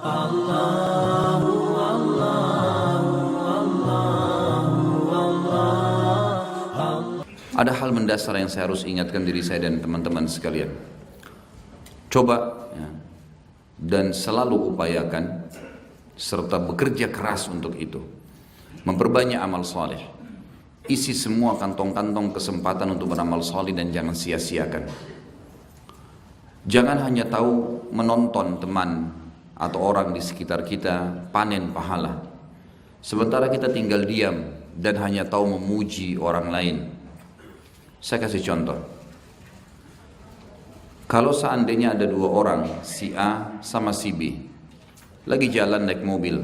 Ada hal mendasar yang saya harus ingatkan diri saya dan teman-teman sekalian. Coba ya, dan selalu upayakan serta bekerja keras untuk itu. Memperbanyak amal saleh. Isi semua kantong-kantong kesempatan untuk beramal saleh dan jangan sia-siakan. Jangan hanya tahu menonton teman atau orang di sekitar kita panen pahala, sementara kita tinggal diam dan hanya tahu memuji orang lain. Saya kasih contoh. Kalau seandainya ada dua orang, si A sama si B, lagi jalan naik mobil.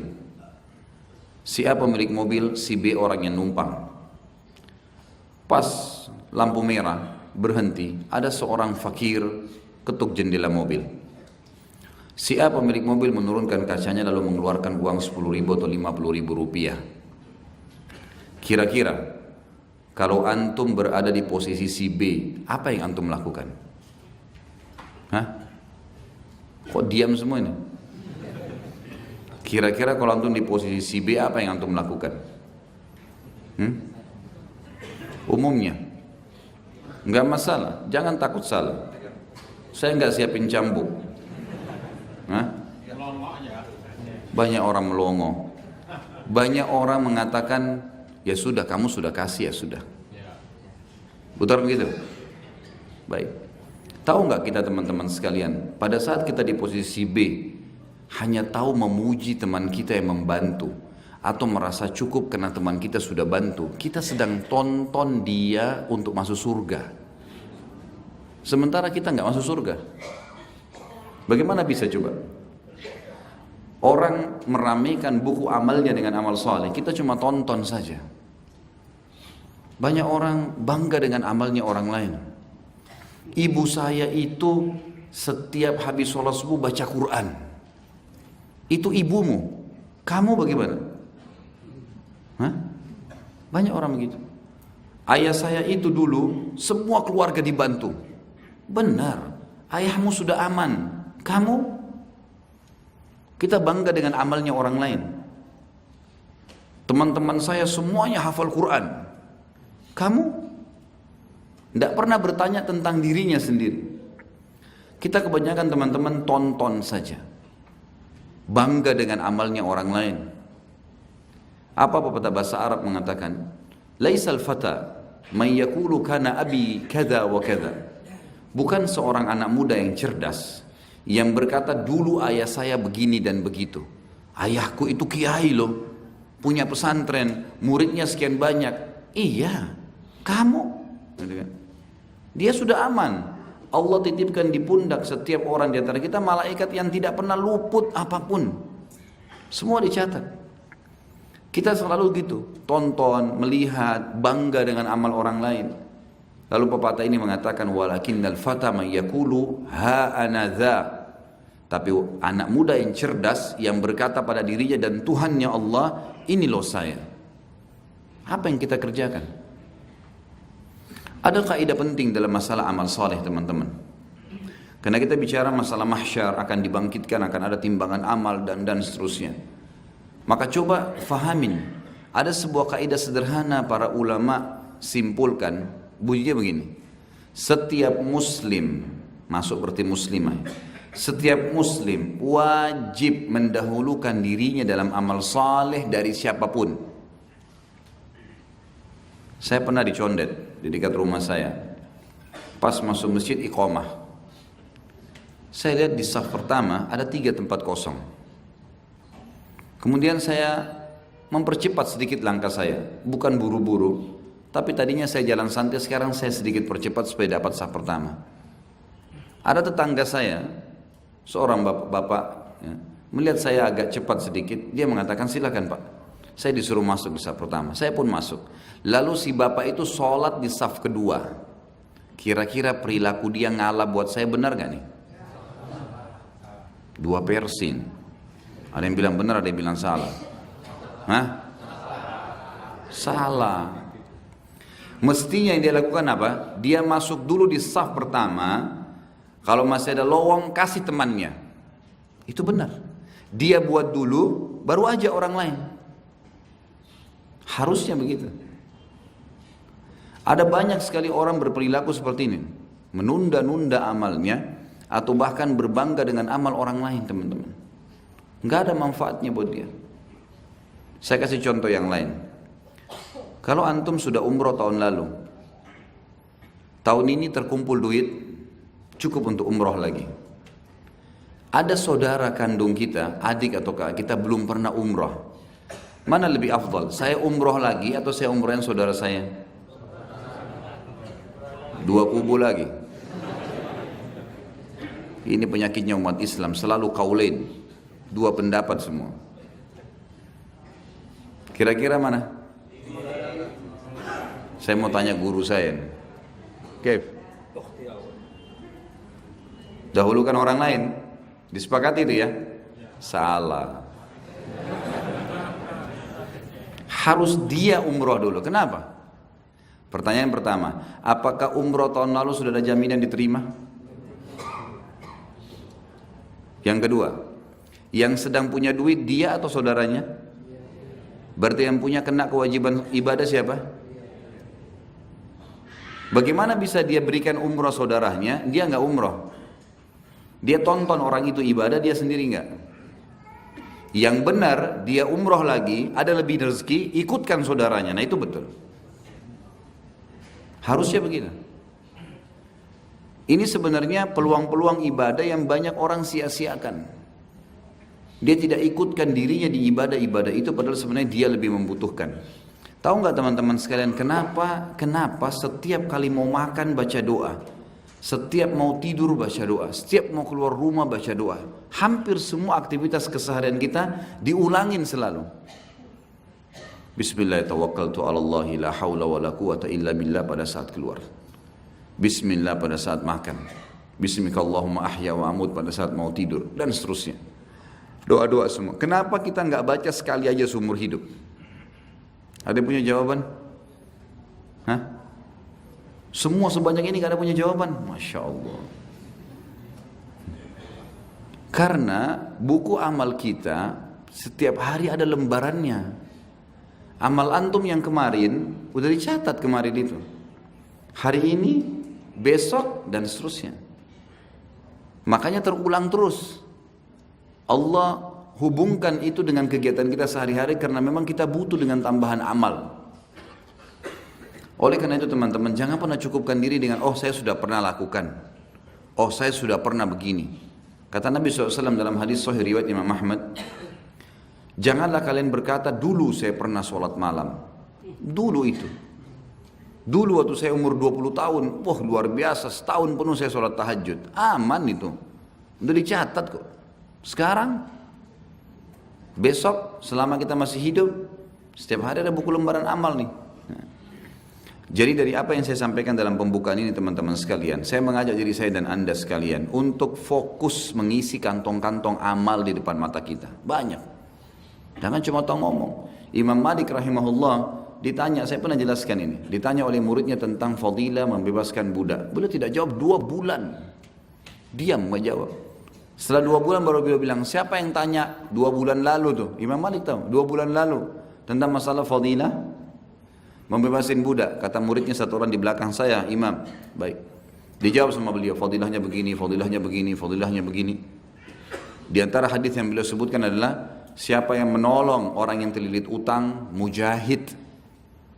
Si A pemilik mobil, si B orang yang numpang. Pas lampu merah, berhenti, ada seorang fakir ketuk jendela mobil. Si A pemilik mobil menurunkan kacanya lalu mengeluarkan uang 10.000 atau 50.000 rupiah. Kira-kira kalau antum berada di posisi si B, apa yang antum lakukan? Hah? Kok diam semua ini? Kira-kira kalau antum di posisi si B, apa yang antum lakukan? Umumnya enggak masalah, jangan takut salah. Saya enggak siapin cambuk. Hah? Banyak orang melongo. Banyak orang mengatakan, ya sudah, kamu sudah kasih, ya sudah. Betul begitu? Baik. Tahu nggak kita teman-teman sekalian, pada saat kita di posisi B, hanya tahu memuji teman kita yang membantu, atau merasa cukup karena teman kita sudah bantu, kita sedang tonton dia untuk masuk surga. Sementara kita nggak masuk surga. Bagaimana bisa coba? Orang meramaikan buku amalnya dengan amal soleh, kita cuma tonton saja. Banyak orang bangga dengan amalnya orang lain. Ibu saya itu setiap habis sholat subuh baca Quran. Itu ibumu. Kamu bagaimana? Hah? Banyak orang begitu. Ayah saya itu dulu semua keluarga dibantu. Benar. Ayahmu sudah aman. Kamu? Kita bangga dengan amalnya orang lain. Teman-teman saya semuanya hafal Quran. Kamu? Tidak pernah bertanya tentang dirinya sendiri. Kita kebanyakan teman-teman tonton saja. Bangga dengan amalnya orang lain. Apa pepatah bahasa Arab mengatakan? Laisal fata man yaqulu kana abi kada wa kada. Bukan seorang anak muda yang cerdas yang berkata dulu ayah saya begini dan begitu. Ayahku itu kiai loh, punya pesantren, muridnya sekian banyak. Iya, kamu. Dia sudah aman. Allah titipkan di pundak setiap orang di antara kita malaikat yang tidak pernah luput apapun. Semua dicatat. Kita selalu gitu, tonton, melihat, bangga dengan amal orang lain. Lalu pepatah ini mengatakan walakinnal fata man yaqulu ha ana dza. Tapi anak muda yang cerdas yang berkata pada dirinya dan Tuhannya Allah, ini loh saya. Apa yang kita kerjakan? Ada kaidah penting dalam masalah amal soleh teman-teman. Karena kita bicara masalah mahsyar, akan dibangkitkan, akan ada timbangan amal dan seterusnya. Maka coba fahamin, ada sebuah kaidah sederhana para ulama simpulkan, bunyinya begini. Setiap muslim, masuk berarti muslimah, setiap muslim wajib mendahulukan dirinya dalam amal saleh dari siapapun. Saya pernah dicondet di dekat rumah saya. Pas masuk masjid iqamah, saya lihat di saf pertama ada 3 tempat kosong. Kemudian saya mempercepat sedikit langkah saya, bukan buru-buru, tapi tadinya saya jalan santai, sekarang saya sedikit percepat supaya dapat saf pertama. Ada tetangga saya, seorang bapak, ya, melihat saya agak cepat sedikit, dia mengatakan silakan Pak. Saya disuruh masuk di saf pertama, saya pun masuk. Lalu si bapak itu sholat di saf kedua. Kira-kira perilaku dia ngalah buat saya benar gak nih? 2 persen. Ada yang bilang benar, ada yang bilang salah. Hah? Salah. Mestinya yang dia lakukan apa? Dia masuk dulu di saf pertama. Kalau masih ada lowong, kasih temannya. Itu benar. Dia buat dulu, baru aja orang lain. Harusnya begitu. Ada banyak sekali orang berperilaku seperti ini. Menunda-nunda amalnya, atau bahkan berbangga dengan amal orang lain, teman-teman. Nggak ada manfaatnya buat dia. Saya kasih contoh yang lain. Kalau antum sudah umroh tahun lalu, tahun ini terkumpul duit, cukup untuk umroh lagi. Ada saudara kandung kita, adik atau kakak kita belum pernah umroh. Mana lebih afdal? Saya umroh lagi atau saya umrohin saudara saya? Dua kubu lagi. Ini penyakitnya umat Islam, selalu kaulain. Dua pendapat semua. Kira-kira mana? Saya mau tanya guru saya. Kev. Dahulukan orang lain. Disepakati itu ya? Salah. Harus dia umroh dulu. Kenapa? Pertanyaan pertama, apakah umroh tahun lalu sudah ada jaminan diterima? Yang kedua, yang sedang punya duit dia atau saudaranya? Berarti yang punya kena kewajiban ibadah siapa? Bagaimana bisa dia berikan umroh saudaranya, dia nggak umroh? Dia tonton orang itu ibadah, dia sendiri enggak. Yang benar, dia umroh lagi, ada lebih rezeki, ikutkan saudaranya. Nah itu betul. Harusnya begitu. Ini sebenarnya peluang-peluang ibadah yang banyak orang sia-siakan. Dia tidak ikutkan dirinya di ibadah-ibadah itu, padahal sebenarnya dia lebih membutuhkan. Tahu nggak teman-teman sekalian, kenapa setiap kali mau makan baca doa? Setiap mau tidur baca doa, setiap mau keluar rumah baca doa. Hampir semua aktivitas keseharian kita diulangin selalu. Bismillah tawakkaltu 'alallahi la haula wala quwata illa billah pada saat keluar. Bismillah pada saat makan. Bismikallahumma ahya wa amut pada saat mau tidur dan seterusnya. Doa-doa semua. Kenapa kita nggak baca sekali aja seumur hidup? Ada yang punya jawaban? Hah? Semua sebanyak ini gak ada punya jawaban. Masya Allah. Karena buku amal kita setiap hari ada lembarannya. Amal antum yang kemarin udah dicatat kemarin itu. Hari ini, besok dan seterusnya. Makanya terulang terus. Allah hubungkan itu dengan kegiatan kita sehari-hari karena memang kita butuh dengan tambahan amal. Oleh karena itu teman-teman, jangan pernah cukupkan diri dengan, oh saya sudah pernah lakukan, oh saya sudah pernah begini. Kata Nabi SAW dalam hadis sahih riwayat Imam Ahmad, janganlah kalian berkata, dulu saya pernah sholat malam. Dulu itu. Dulu waktu saya umur 20 tahun, wah luar biasa, setahun penuh saya sholat tahajud. Aman itu. Udah dicatat kok. Sekarang, besok selama kita masih hidup, setiap hari ada buku lembaran amal nih. Jadi dari apa yang saya sampaikan dalam pembukaan ini teman-teman sekalian, saya mengajak diri saya dan anda sekalian untuk fokus mengisi kantong-kantong amal di depan mata kita. Banyak. Jangan cuma tahu ngomong. Imam Malik rahimahullah ditanya, saya pernah jelaskan ini, ditanya oleh muridnya tentang fadilah membebaskan budak. Beliau tidak jawab 2 bulan. Diam nggak jawab. Setelah 2 bulan baru beliau bilang, siapa yang tanya 2 bulan lalu tuh? Imam Malik tahu, 2 bulan lalu tentang masalah fadilah membebasin budak. Kata muridnya satu orang di belakang saya, Imam. Baik. Dijawab sama beliau, fadilahnya begini, fadilahnya begini, fadilahnya begini. Di antara hadis yang beliau sebutkan adalah siapa yang menolong orang yang terlilit utang, mujahid,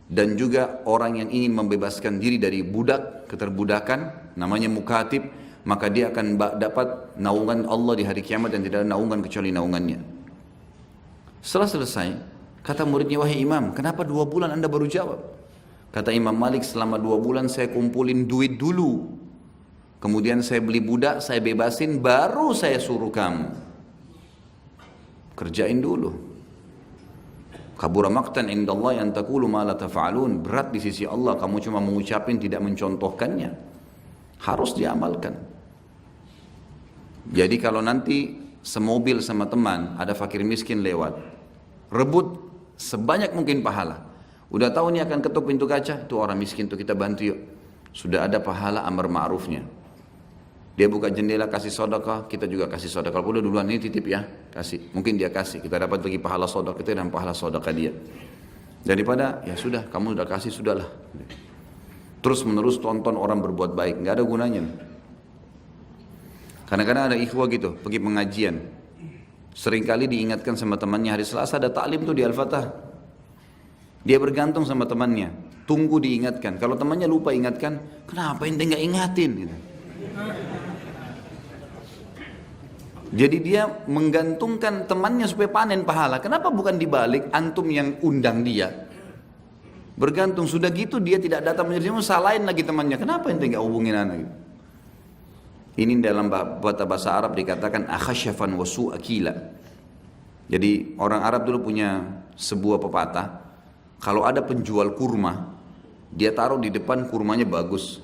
dan juga orang yang ingin membebaskan diri dari budak, keterbudakan, namanya mukatib, maka dia akan dapat naungan Allah di hari kiamat dan tidak ada naungan kecuali naungannya. Setelah selesai, kata muridnya, wahai imam, kenapa 2 bulan anda baru jawab? Kata Imam Malik, selama 2 bulan saya kumpulin duit dulu. Kemudian saya beli budak, saya bebasin, baru saya suruh kamu. Kerjain dulu. Kabura maqtan indallah yang taqulu ma la taf'alun. Berat di sisi Allah, kamu cuma mengucapin tidak mencontohkannya. Harus diamalkan. Jadi kalau nanti semobil sama teman, ada fakir miskin lewat, rebut sebanyak mungkin pahala. Udah tahu nih akan ketuk pintu kaca, itu orang miskin tuh kita bantu yuk. Sudah ada pahala amar ma'rufnya. Dia buka jendela kasih sedekah, kita juga kasih sedekah. Kalau udah duluan ini titip ya, kasih. Mungkin dia kasih, kita dapat bagi pahala sedekah kita dan pahala sedekah dia. Daripada ya sudah, kamu udah kasih sudahlah. Terus menerus tonton orang berbuat baik, nggak ada gunanya. Kadang-kadang ada ikhwah gitu, pergi pengajian. Seringkali diingatkan sama temannya, hari Selasa ada taklim tuh di Al-Fatah. Dia bergantung sama temannya, tunggu diingatkan. Kalau temannya lupa ingatkan, kenapa ente nggak ingatin? Gitu. Jadi dia menggantungkan temannya supaya panen pahala. Kenapa bukan dibalik, antum yang undang dia? Bergantung, sudah gitu dia tidak datang menjadi salahin lagi temannya. Kenapa ente nggak hubungin anak? Gitu. Ini dalam bahasa Arab dikatakan akhasyafan wa su'akila. Jadi orang Arab dulu punya sebuah pepatah, kalau ada penjual kurma, dia taruh di depan kurmanya bagus,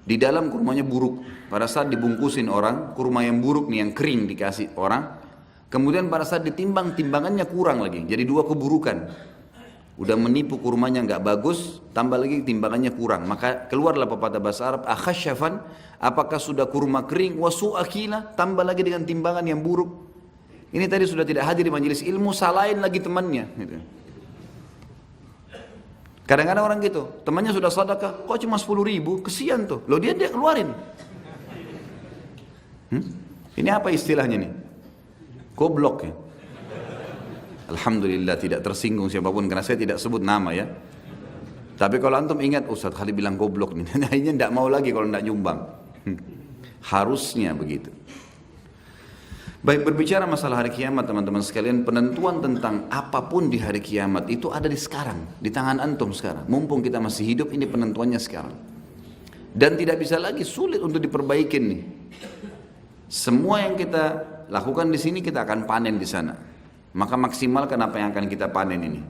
di dalam kurmanya buruk. Pada saat dibungkusin orang, kurma yang buruk nih, yang kering dikasih orang, kemudian pada saat ditimbang, timbangannya kurang lagi, jadi dua keburukan. Udah menipu kurmanya nggak bagus, tambah lagi timbangannya kurang. Maka keluarlah pepatah bahasa Arab, akhasyafan, apakah sudah kurma kering, wasu akila, tambah lagi dengan timbangan yang buruk. Ini tadi sudah tidak hadir di majelis ilmu, salahin lagi temannya. Gitu. Kadang-kadang orang gitu, temannya sudah sedekah, kok cuma 10.000, kesian tuh. Loh dia keluarin. Ini apa istilahnya nih? Goblok ya. Alhamdulillah tidak tersinggung siapapun karena saya tidak sebut nama ya. Tapi kalau antum ingat Ustaz Khalid bilang goblok nih, akhirnya tidak mau lagi kalau tidak nyumbang. Harusnya begitu. Baik, berbicara masalah hari kiamat teman-teman sekalian, penentuan tentang apapun di hari kiamat itu ada di sekarang, di tangan antum sekarang. Mumpung kita masih hidup, ini penentuannya sekarang. Dan tidak bisa lagi, sulit untuk diperbaikin nih. Semua yang kita lakukan di sini kita akan panen di sana. Maka maksimalkan apa yang akan kita panen ini.